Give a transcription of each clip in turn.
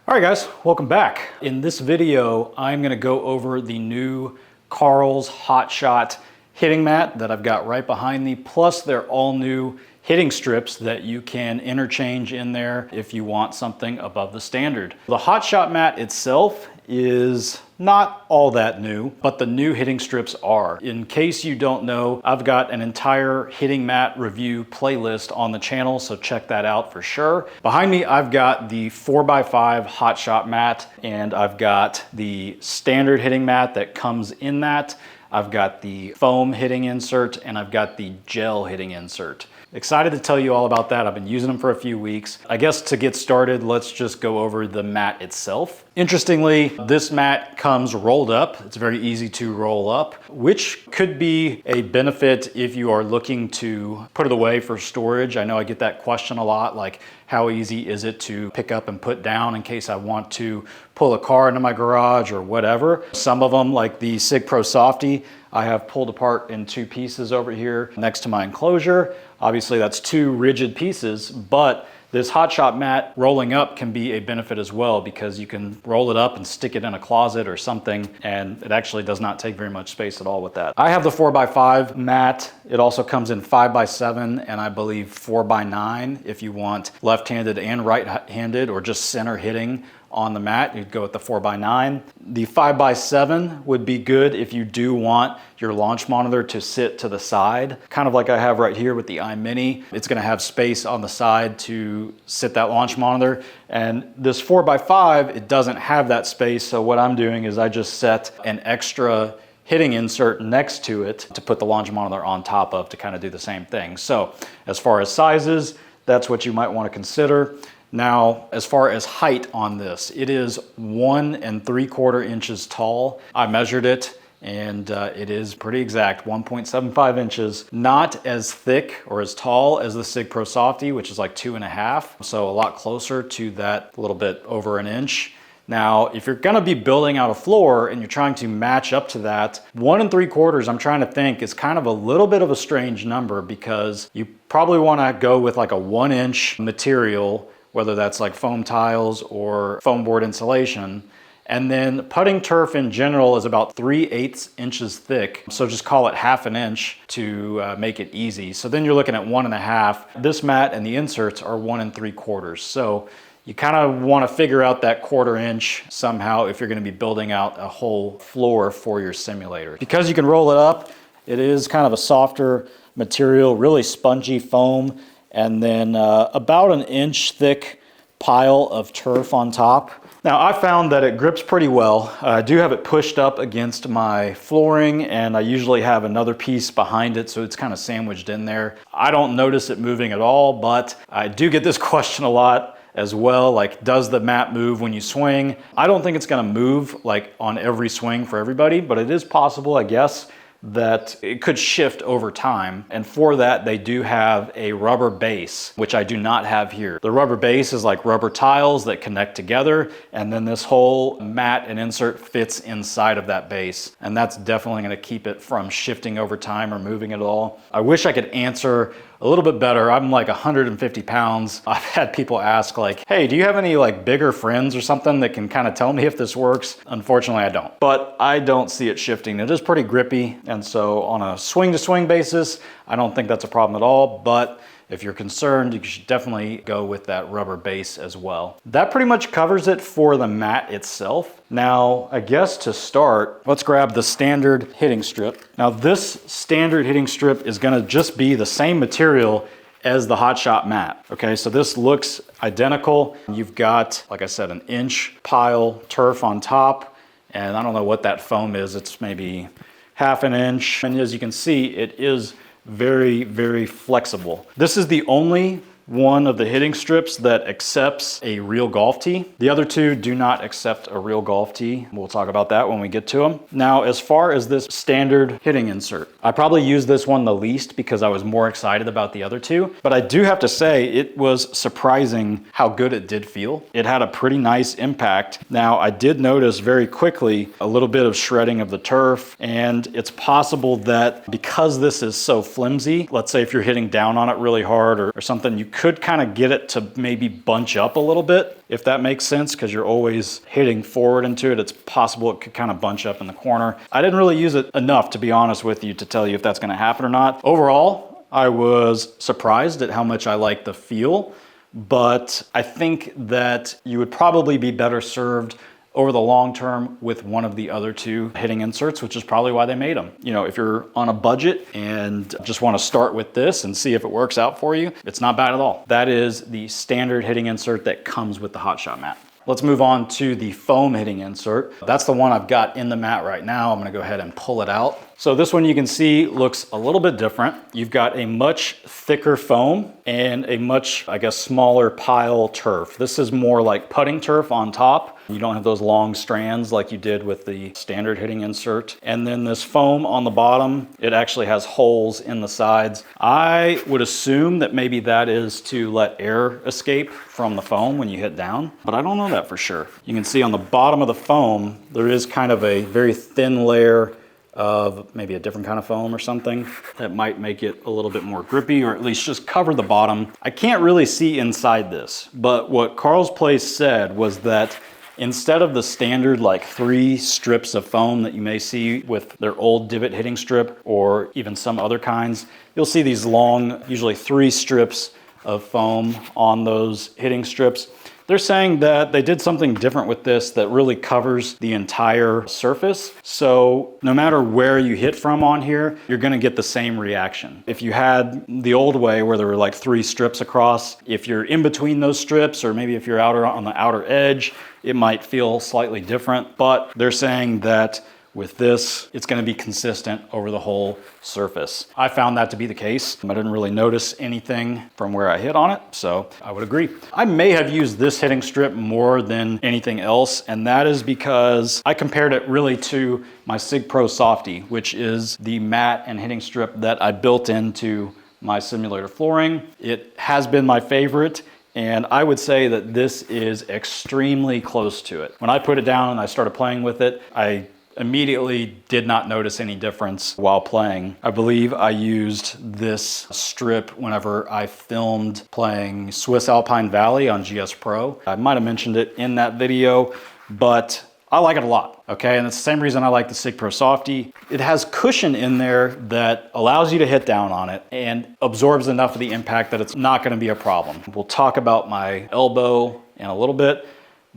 All right guys, welcome back. In this video, I'm gonna go over the new Carl's HotShot Hitting Mat that I've got right behind me, plus their all new hitting strips that you can interchange in there if you want something above the standard. The HotShot mat itself is not all that new, but the new hitting strips are. In case you don't know, I've got an entire hitting mat review playlist on the channel, so check that out for sure. Behind me, I've got the 4x5 HotShot mat, and I've got the standard hitting mat that comes in that. I've got the foam hitting insert, and I've got the gel hitting insert. Excited to tell you all about that. I've been using them for a few weeks. I guess to get started, let's just go over the mat itself. Interestingly, this mat comes rolled up. It's very easy to roll up, which could be a benefit if you are looking to put it away for storage. I know I get that question a lot, like how easy is it to pick up and put down in case I want to pull a car into my garage or whatever. Some of them, like the SIGPRO Softy, I have pulled apart in two pieces over here next to my enclosure. Obviously that's two rigid pieces, but this HotShot mat rolling up can be a benefit as well because you can roll it up and stick it in a closet or something, and it actually does not take very much space at all with that. I have the 4x5 mat. It also comes in 5x7 and I believe 4x9 if you want left-handed and right-handed or just center hitting on the mat. You'd go with the 4x9. The 5x7 would be good if you do want your launch monitor to sit to the side, kind of like I have right here with the Eye Mini. It's gonna have space on the side to sit that launch monitor. And this 4x5, it doesn't have that space. So what I'm doing is I just set an extra hitting insert next to it to put the launch monitor on top of to kind of do the same thing. So as far as sizes, that's what you might want to consider. Now, as far as height on this, it is 1 3/4 inches tall. I measured it and it is pretty exact, 1.75 inches. Not as thick or as tall as the SIGPRO Softy, which is like 2.5. So a lot closer to that, a little bit over an inch. Now, if you're gonna be building out a floor and you're trying to match up to that, 1 3/4, I'm trying to think, is kind of a little bit of a strange number because you probably wanna go with like a 1-inch material, whether that's like foam tiles or foam board insulation. And then putting turf in general is about 3/8 inches thick. So just call it 1/2 inch to make it easy. So then you're looking at 1.5. This mat and the inserts are 1 3/4. So you kind of want to figure out that 1/4 inch somehow if you're going to be building out a whole floor for your simulator. Because you can roll it up, it is kind of a softer material, really spongy foam, and then about an inch thick pile of turf on top. Now I found that it grips pretty well. I do have it pushed up against my flooring and I usually have another piece behind it so it's kind of sandwiched in there. I don't notice it moving at all, but I do get this question a lot as well, like does the mat move when you swing? I don't think it's gonna move like on every swing for everybody, but it is possible, I guess, that it could shift over time. And for that, they do have a rubber base, which I do not have here. The rubber base is like rubber tiles that connect together, and then this whole mat and insert fits inside of that base. And that's definitely gonna keep it from shifting over time or moving at all. I wish I could answer a little bit better. I'm like 150 pounds. I've had people ask like, hey, do you have any like bigger friends or something that can kind of tell me if this works? Unfortunately, I don't. But I don't see it shifting. It is pretty grippy. And so on a swing to swing basis, I don't think that's a problem at all. But if you're concerned, you should definitely go with that rubber base as well. That pretty much covers it for the mat itself. Now, I guess to start, let's grab the standard hitting strip. Now this standard hitting strip is gonna just be the same material as the HotShot mat. Okay, so this looks identical. You've got, like I said, an inch pile turf on top, and I don't know what that foam is. It's maybe 1/2 inch. And as you can see, it is very, very flexible. This is the only one of the hitting strips that accepts a real golf tee. The other two do not accept a real golf tee. We'll talk about that when we get to them. Now, as far as this standard hitting insert, I probably used this one the least because I was more excited about the other two, but I do have to say it was surprising how good it did feel. It had a pretty nice impact. Now, I did notice very quickly a little bit of shredding of the turf, and it's possible that because this is so flimsy, let's say if you're hitting down on it really hard or something, you could kind of get it to maybe bunch up a little bit, if that makes sense, because you're always hitting forward into it. It's possible it could kind of bunch up in the corner. I didn't really use it enough, to be honest with you, to tell you if that's going to happen or not. Overall, I was surprised at how much I like the feel, but I think that you would probably be better served over the long term with one of the other two hitting inserts, which is probably why they made them. You know, if you're on a budget and just want to start with this and see if it works out for you, it's not bad at all. That is the standard hitting insert that comes with the HotShot mat. Let's move on to the foam hitting insert. That's the one I've got in the mat right now. I'm gonna go ahead and pull it out. So this one you can see looks a little bit different. You've got a much thicker foam and a much, I guess, smaller pile turf. This is more like putting turf on top. You don't have those long strands like you did with the standard hitting insert. And then this foam on the bottom, it actually has holes in the sides. I would assume that maybe that is to let air escape from the foam when you hit down, but I don't know that for sure. You can see on the bottom of the foam, there is kind of a very thin layer of maybe a different kind of foam or something that might make it a little bit more grippy, or at least just cover the bottom. I can't really see inside this, but what Carl's Place said was that instead of the standard like 3 strips of foam that you may see with their old Divot hitting strip or even some other kinds, you'll see these long, usually 3 strips of foam on those hitting strips. They're saying that they did something different with this that really covers the entire surface. So no matter where you hit from on here, you're gonna get the same reaction. If you had the old way where there were like 3 strips across, if you're in between those strips, or maybe if you're on the outer edge, it might feel slightly different. But they're saying that with this, it's gonna be consistent over the whole surface. I found that to be the case. I didn't really notice anything from where I hit on it, so I would agree. I may have used this hitting strip more than anything else, and that is because I compared it really to my SIGPRO Softy, which is the mat and hitting strip that I built into my simulator flooring. It has been my favorite, and I would say that this is extremely close to it. When I put it down and I started playing with it, I immediately did not notice any difference while playing. I believe I used this strip whenever I filmed playing Swiss Alpine Valley on GSPRO. I might have mentioned it in that video, but I like it a lot, okay? And it's the same reason I like the SIGPRO Softy. It has cushion in there that allows you to hit down on it and absorbs enough of the impact that it's not gonna be a problem. We'll talk about my elbow in a little bit,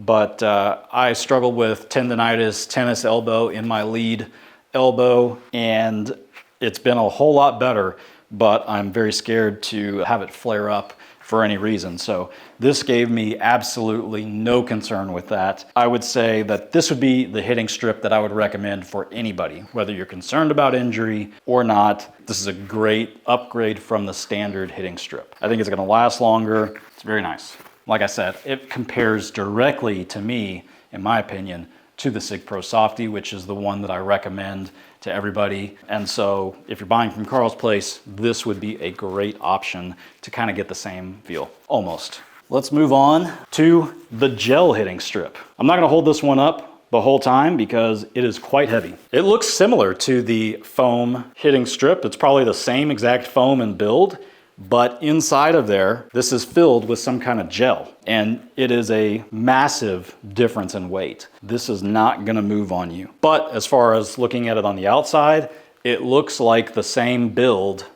but I struggled with tendonitis, tennis elbow in my lead elbow, and it's been a whole lot better, but I'm very scared to have it flare up for any reason. So this gave me absolutely no concern with that. I would say that this would be the hitting strip that I would recommend for anybody, whether you're concerned about injury or not. This is a great upgrade from the standard hitting strip. I think it's gonna last longer. It's very nice. Like I said, it compares directly to me, in my opinion, to the SIGPRO Softy, which is the one that I recommend to everybody. And so if you're buying from Carl's Place, this would be a great option to kind of get the same feel, almost. Let's move on to the gel hitting strip. I'm not gonna hold this one up the whole time because it is quite heavy. It looks similar to the foam hitting strip. It's probably the same exact foam and build, but inside of there, this is filled with some kind of gel, and it is a massive difference in weight. This is not gonna move on you. But as far as looking at it on the outside, it looks like the same build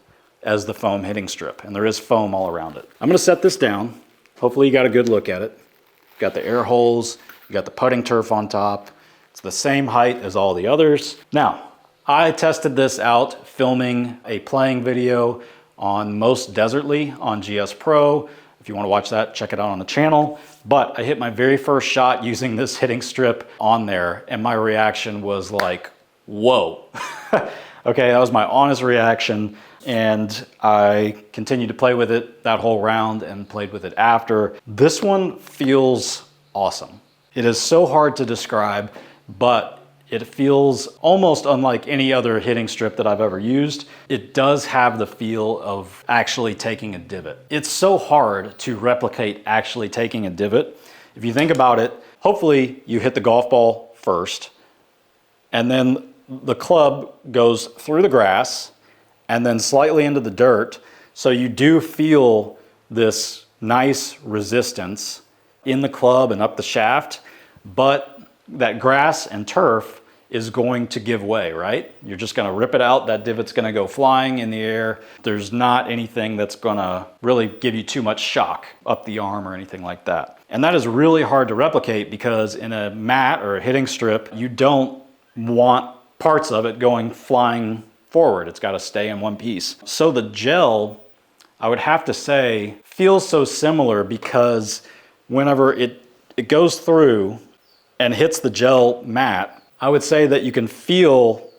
as the foam hitting strip, and there is foam all around it. I'm gonna set this down. Hopefully you got a good look at it. Got the air holes, you got the putting turf on top. It's the same height as all the others. Now, I tested this out filming a playing video on Most Desertly on GSPRO. If you want to watch that, check it out on the channel. But I hit my very first shot using this hitting strip on there, and my reaction was like, whoa. Okay, that was my honest reaction, and I continued to play with it that whole round and played with it after. This one feels awesome. It is so hard to describe, but it feels almost unlike any other hitting strip that I've ever used. It does have the feel of actually taking a divot. It's so hard to replicate actually taking a divot. If you think about it, hopefully you hit the golf ball first, and then the club goes through the grass and then slightly into the dirt. So you do feel this nice resistance in the club and up the shaft, but that grass and turf is going to give way, right? You're just gonna rip it out, that divot's gonna go flying in the air. There's not anything that's gonna really give you too much shock up the arm or anything like that. And that is really hard to replicate because in a mat or a hitting strip, you don't want parts of it going flying forward. It's gotta stay in one piece. So the gel, I would have to say, feels so similar because whenever it goes through and hits the gel mat, I would say that you can feel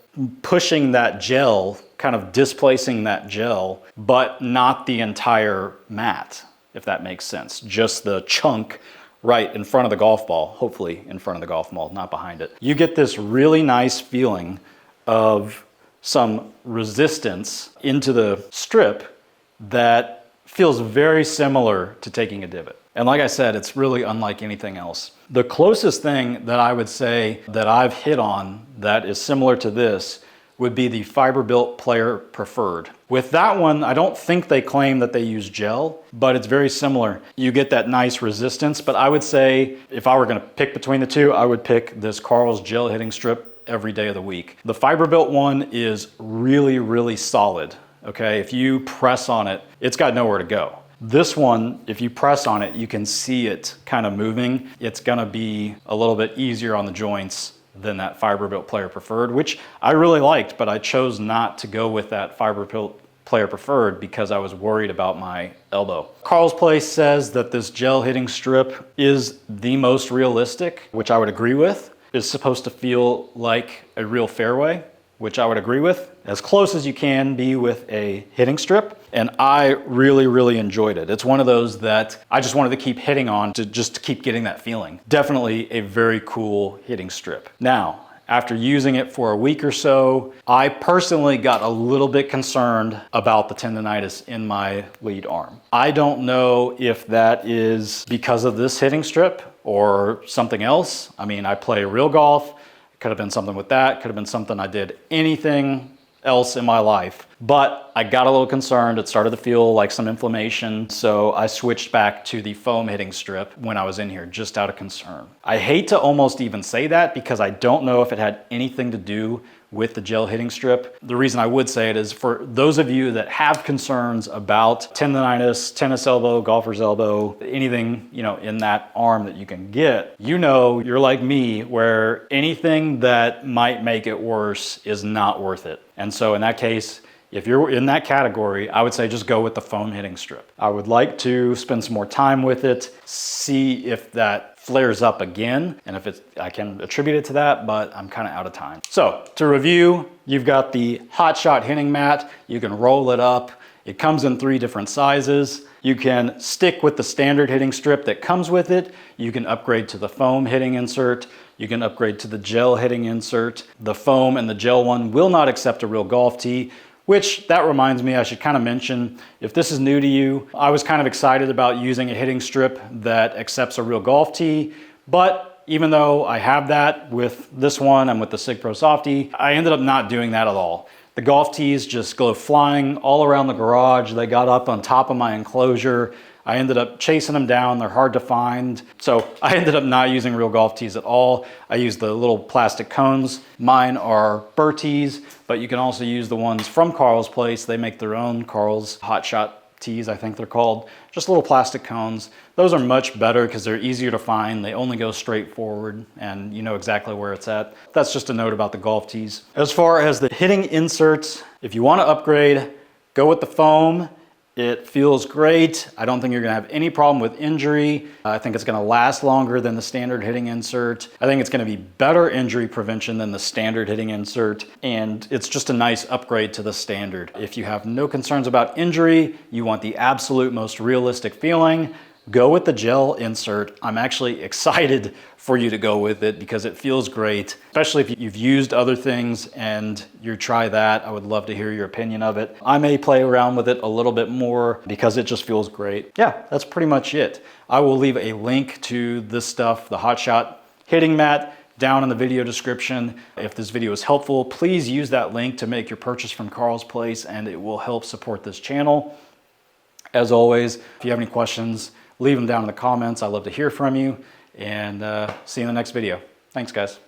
pushing that gel, kind of displacing that gel, but not the entire mat, if that makes sense. Just the chunk right in front of the golf ball, hopefully in front of the golf ball, not behind it. You get this really nice feeling of some resistance into the strip that feels very similar to taking a divot. And like I said, it's really unlike anything else. The closest thing that I would say that I've hit on that is similar to this would be the fiber-built Player Preferred. With that one, I don't think they claim that they use gel, but it's very similar. You get that nice resistance, but I would say if I were gonna pick between the two, I would pick this Karl's gel hitting strip every day of the week. The fiber-built one is really, really solid, okay? If you press on it, it's got nowhere to go. This one, if you press on it, you can see it kind of moving. It's gonna be a little bit easier on the joints than that fiber-built Player Preferred, which I really liked, but I chose not to go with that fiber-built Player Preferred because I was worried about my elbow. Karl's Place says that this gel hitting strip is the most realistic, which I would agree with. It's supposed to feel like a real fairway, which I would agree with, as close as you can be with a hitting strip. And I really, really enjoyed it. It's one of those that I just wanted to keep hitting on to just keep getting that feeling. Definitely a very cool hitting strip. Now, after using it for a week or so, I personally got a little bit concerned about the tendonitis in my lead arm. I don't know if that is because of this hitting strip or something else. I mean, I play real golf. Could have been something with that, could have been something I did anything else in my life. But I got a little concerned. It started to feel like some inflammation. So I switched back to the foam hitting strip when I was in here, just out of concern. I hate to almost even say that because I don't know if it had anything to do with the gel hitting strip. The reason I would say it is for those of you that have concerns about tendonitis, tennis elbow, golfer's elbow, anything, you know, in that arm that you can get, you know, you're like me where anything that might make it worse is not worth it. And so in that case, if you're in that category, I would say just go with the foam hitting strip. I would like to spend some more time with it, see if that flares up again, and if I can attribute it to that, but I'm kind of out of time. So to review, you've got the HotShot Hitting Mat. You can roll it up. It comes in 3 different sizes. You can stick with the standard hitting strip that comes with it. You can upgrade to the foam hitting insert. You can upgrade to the gel hitting insert. The foam and the gel one will not accept a real golf tee, which that reminds me, I should kind of mention, if this is new to you, I was kind of excited about using a hitting strip that accepts a real golf tee, but even though I have that with this one and with the SIGPRO Softy, I ended up not doing that at all. The golf tees just go flying all around the garage. They got up on top of my enclosure. I ended up chasing them down. They're hard to find. So I ended up not using real golf tees at all. I used the little plastic cones. Mine are burr tees, but you can also use the ones from Karl's Place. They make their own Karl's HotShot tees, I think they're called. Just little plastic cones. Those are much better because they're easier to find. They only go straight forward and you know exactly where it's at. That's just a note about the golf tees. As far as the hitting inserts, if you want to upgrade, go with the foam. It feels great. I don't think you're gonna have any problem with injury. I think it's gonna last longer than the standard hitting insert. I think it's gonna be better injury prevention than the standard hitting insert. And it's just a nice upgrade to the standard. If you have no concerns about injury, you want the absolute most realistic feeling, go with the gel insert. I'm actually excited for you to go with it because it feels great, especially if you've used other things and you try that. I would love to hear your opinion of it. I may play around with it a little bit more because it just feels great. Yeah, that's pretty much it. I will leave a link to this stuff, the HotShot Hitting Mat, down in the video description. If this video is helpful, please use that link to make your purchase from Karl's Place and it will help support this channel. As always, if you have any questions, leave them down in the comments. I love to hear from you, and see you in the next video. Thanks, guys.